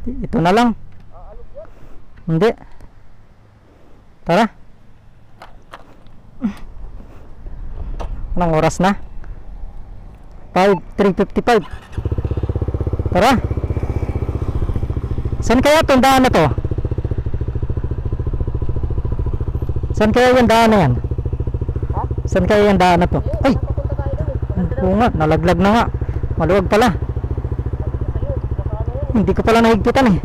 Ito na lang. Hindi. Tara. Anong oras na? 3:55. Tara. Saan kaya itong daan na to? Saan kaya yung daan na yan? Saan kaya yung daan na to? Ay! Oo nga, nalaglag na nga. Maluwag pala. Hindi ko pala nahigpitan eh.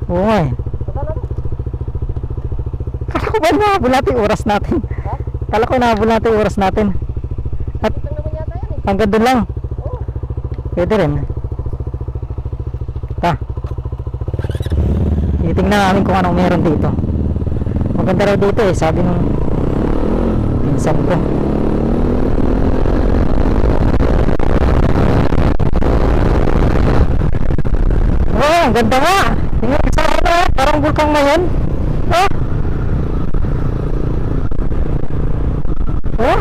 Oo nga eh. Kala ko ba nahabol natin yung oras natin? Kala ko nahabol natin yung oras natin. At hanggang doon lang. Pwede rin. Ta. Titingnan namin kung anong meron dito. Maganda raw dito eh, sabi nung pinsan ko. Oh, ang ganda nga. Tingnan sa ano, parang bulkang ngayon. Oh. Oh.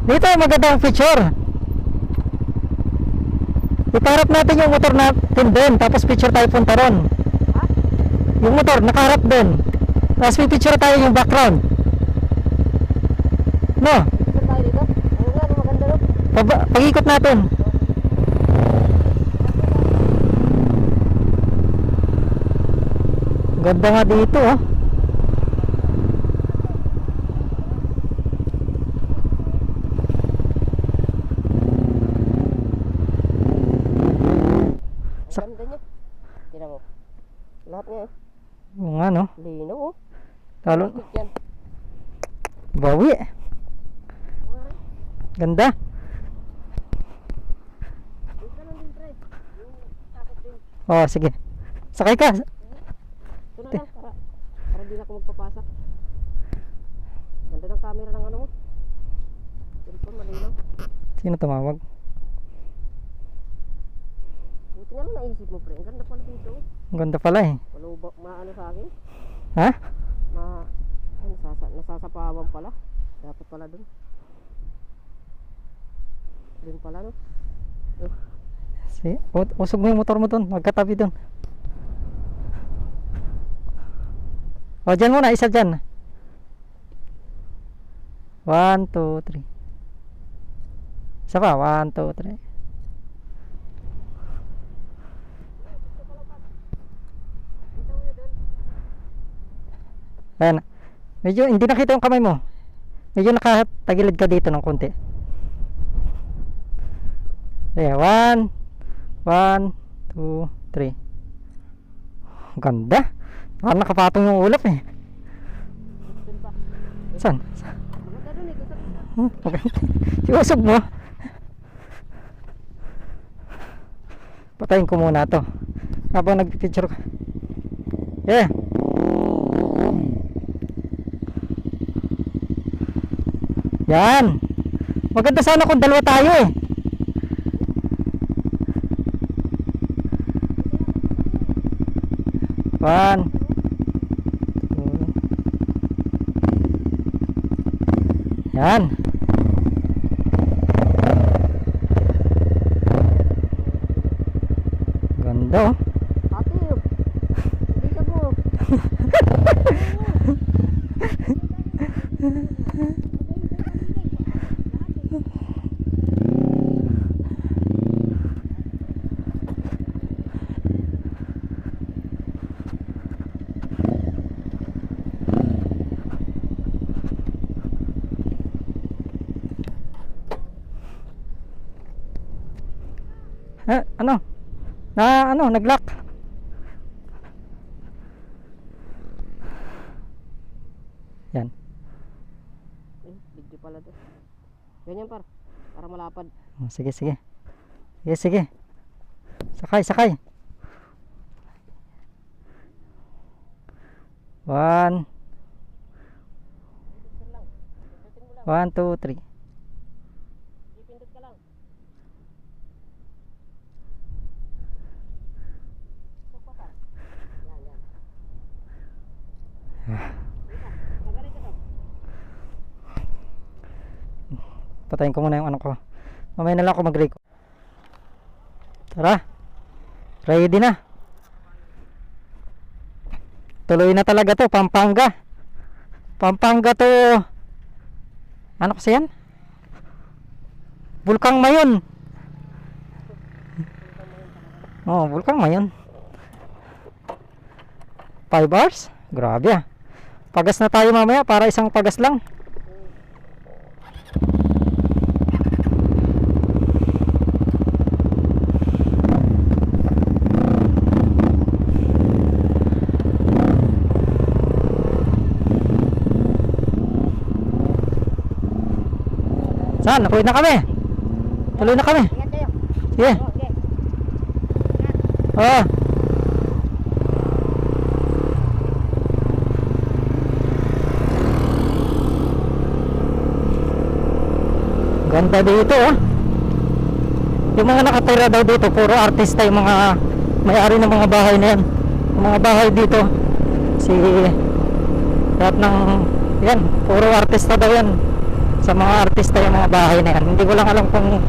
Dito magandang picture. Iparap natin yung motor natin doon, tapos picture tayo punta ron. Yung motor nakaharap doon, tapos may picture tayo yung background. No? Pag-ikot natin. Ganda nga dito oh. Ganda niya. Tira mo. Lahat niya eh. Oo nga no. Lino oh. Talo. Yan. Bawi. Ganda. Oh, sige. Sakay ka. Ito na lang para di na ako magpapasak. Ganda ng camera ng ano mo. Cellphone malinaw. Sino tumawag? Buti nga lang naisip mo pre. Ang ganda pala dito. Ang ganda pala eh. Wala ba maano sa akin? Ha? Nasasapawan pala. Dapat pala dun. Dun pala no. Usog mo yung motor mo dun. Magkatabi dun. O, dyan muna. Isa dyan. 1, 2, 3. Isa pa. 1, 2, 3. Ayan. Medyo hindi nakita yung kamay mo. Medyo nakatagilid ka dito ng konti. Ayan. 1, 2, 3. Ganda. Parang nakapatong yung ulap eh. Saan? Maganda dun eh. Maganda. Iusog mo. Patayin ko muna to habang nagpipicture ka. Yeah. Yan. Maganda sana kung dalawa tayo eh. One. Two. Yan. Ganda oh. Ate, hindi ka po. Ano? Nag-lock. Yan. Bigdi pala to. Ganyan para malapad. Sige. Sige. Sakay. 1, 2, 3. Ipindot ka lang. Patayin ko muna yung ano ko. Mamaya na lang ako mag-record. Tara. Ready na. Tuloy na talaga to, Pampanga. Pampanga to. Ano kasi yan? Bulkang Mayon. Oh, Bulkang Mayon. 5 hours? Grabe ah. Pagas na tayo mamaya para isang pagas lang. Saan? Nakuha na kami. Tuloy na kami. Ingat kayo. Sige. Okay. Oo. Ganda dito oh. Yung mga nakatira daw dito, puro artista yung mga may-ari ng mga bahay na yan. Yung mga bahay dito, si lahat ng yan, puro artista daw yan. Sa mga artista yung mga bahay na yan. Hindi ko lang alam kung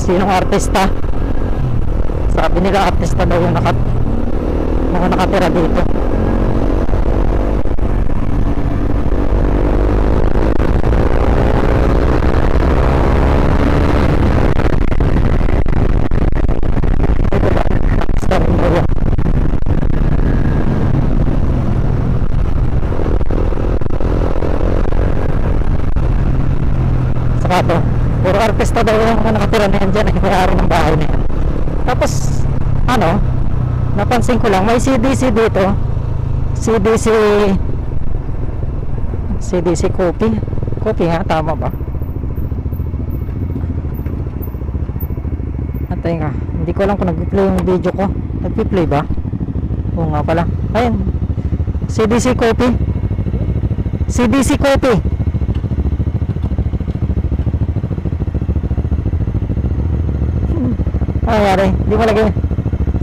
sinong artista. Sabi nila artista daw yung mga nakatira dito. Saka to, puro artista daw yung mga nakatira na yan dyan, ay may-ari ng bahay na yan. Tapos ano, napansin ko lang may CDC dito, CDC Coffee nga, tama ba? Antay nga, hindi ko alam kung nag-play yung video ko. Nag-play ba? Oo nga pala. Ayun, CDC Coffee. Ano nangyari? Hindi mo lagay.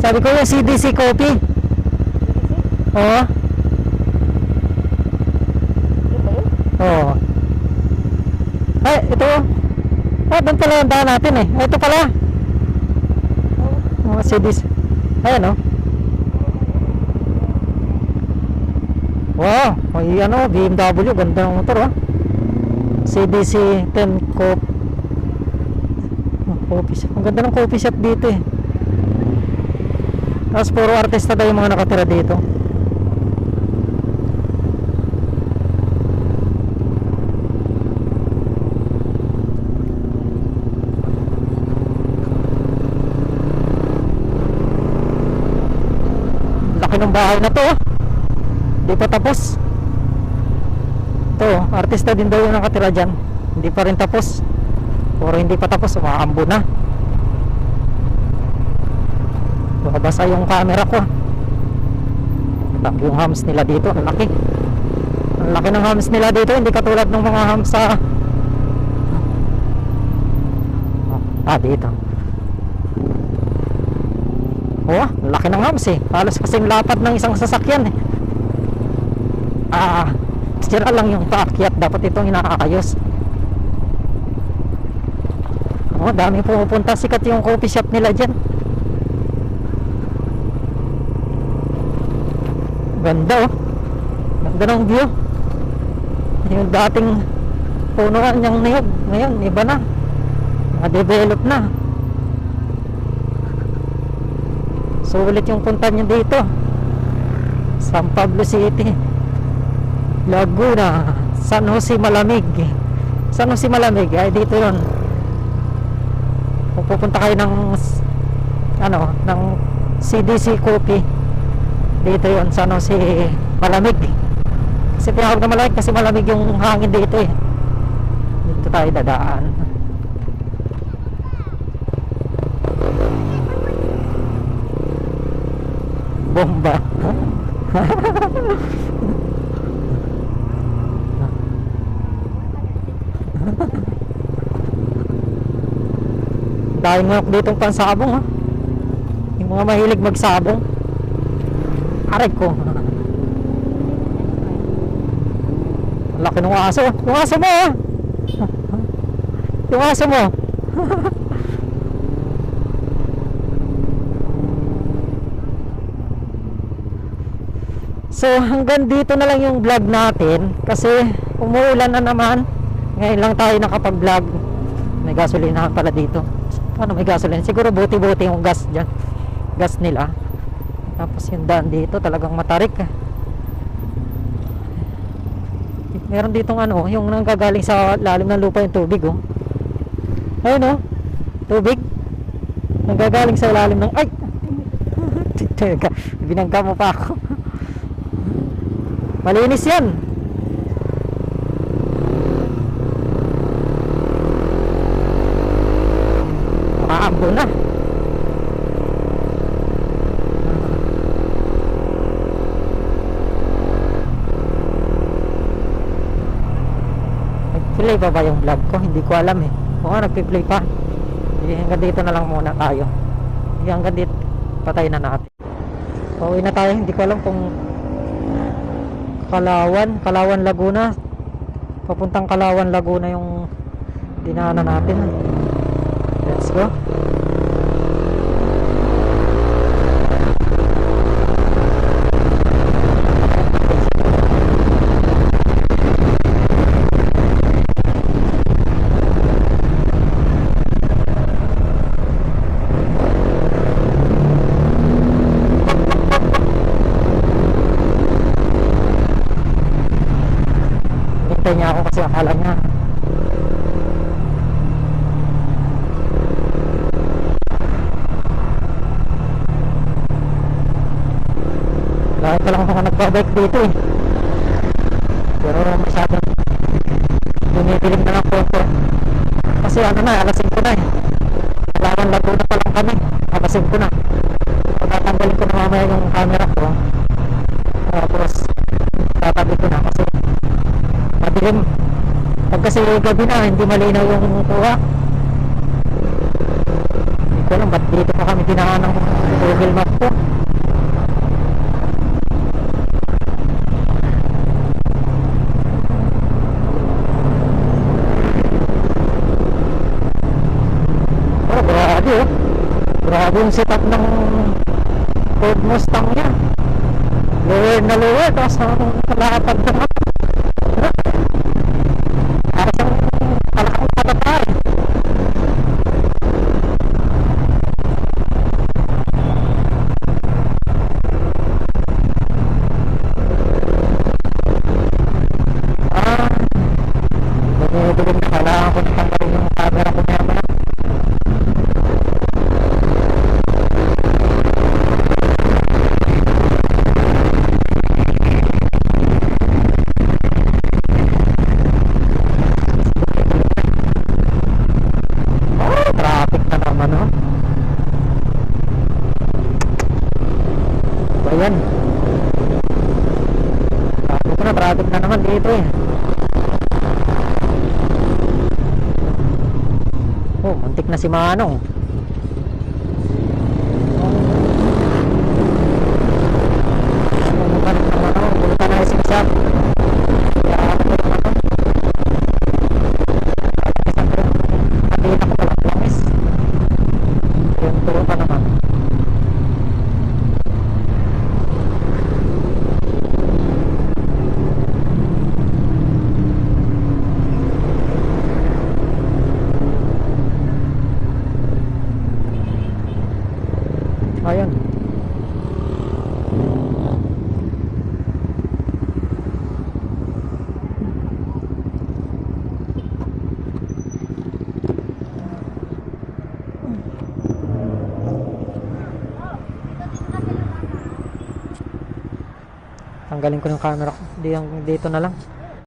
Sabi ko yung CDC Coffee. Oo. Oo. Ay, ito. Ah, doon pala yung daan natin eh. Ito pala. Oh, CDC. Ayan oh. Wow. May ano, BMW. Ganda ng motor oh. CDC 10 Coffee. Coffee shop. Ang ganda ng coffee shop dito eh. Tapos puro artista daw yung mga nakatira dito. Laki ng bahay na to oh. Hindi pa tapos. Ito, artista din daw yung nakatira dyan. Hindi pa rin tapos. Puro hindi pa tapos, umaambo na. Basa yung camera ko. Yung hams nila dito, ang laki. Ang laki ng hams nila dito, hindi katulad ng mga hams sa dito. Oh, ang laki ng hams eh. Halos kasing lapad ng isang sasakyan eh. Sira lang yung paakyat, dapat itong inaayos. Oh, dami pumupunta, sikat yung coffee shop nila dyan. Ganda oh. Ganda ng view. Yung dating punuan niyang niyog, ngayon iba na. Naka-develop na. Sulit yung punta niyo dito. San Pablo City, Laguna, San Jose Malamig. San Jose Malamig ay dito yun. Kung pupunta kayo ng ano, ng CDC Coffee, dito yon, San Jose Malamig. Kasi pinahawag na malamig kasi malamig yung hangin dito eh. Dito tayo dadaan. Bomba. Dahil nga dito pansabong ha. Yung mga mahilig magsabong. Aray ko. Laki ng aso. Yung aso mo ha. Yung aso mo. So hanggang dito na lang yung vlog natin kasi umuulan na naman. Ngayon lang tayo nakapag-vlog. May gasolinahan pala dito. Ano may gasolina? Siguro buti-buti yung gas dyan. Gas nila. Tapos yung daan dito talagang matarik. Meron ditong ano, yung nanggagaling sa lalim ng lupa yung tubig oh. Ayun oh. Tubig. Nanggagaling sa lalim ng ay. Teka, binangga mo pa ako. Malinis yan. Maambo na. Nag-play pa ba yung vlog ko? Hindi ko alam eh. Oo, nag-play pa. Hanggang dito na lang muna tayo. Hanggang dito, patay na natin. Pauwi na tayo. Hindi ko alam kung Kalawan, Laguna. Papuntang Kalawan, Laguna yung dinaanan natin. Let's go. Hintay niya ako kasi akala niya lahat pa lang mga nagbabike dito eh, pero masyadong binibiling na ng photo kasi ano na, alas 5 na eh. Kalawan, Laguna pa lang kami, alas 5 na. Pagkatanggalin ko na mamaya yung camera ko, tapos tatabi ko na kasi madilim. Pag kasi gabi na, hindi malinaw yung kuha. Hindi ko alam ba't dito pa kami dinaan ng Google Map ko. Oh, grabe oh. Grabe yung setup ng Ford Mustang niya. Lower na lower, tapos kalapag na yan. Sabi ko na, traffic na naman dito eh. Oh, muntik na si Manong. Punta na yung sigsag. Kaya ako yung ano. Hindi na ko pala promise. Yung tulo pa naman. Ayan. Tanggalin ko yung camera ko. Dito na lang.